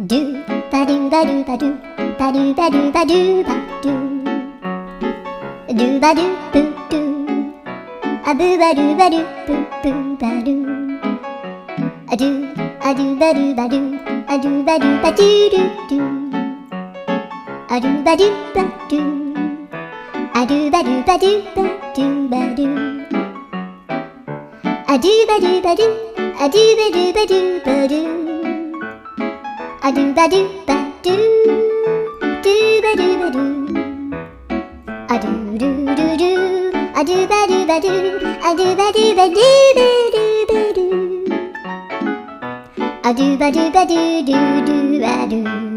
ドゥバドゥバドゥバドゥバドゥバドゥバドゥバドゥドゥバドゥブドゥアブバドゥバドゥブブバドゥアドゥアドゥバドゥバドゥアドゥバドゥバドゥドゥドゥアドゥバドゥバドゥアドゥバドゥバドゥバドゥバドゥアドゥバドゥバドゥアドゥバドゥバドゥバドゥアドゥバドゥバドゥドゥバドゥバドゥアドゥルルルアドゥバドゥバドゥアドゥバドゥバドゥバドゥバドゥアドゥバドゥバドゥドゥドゥバドゥ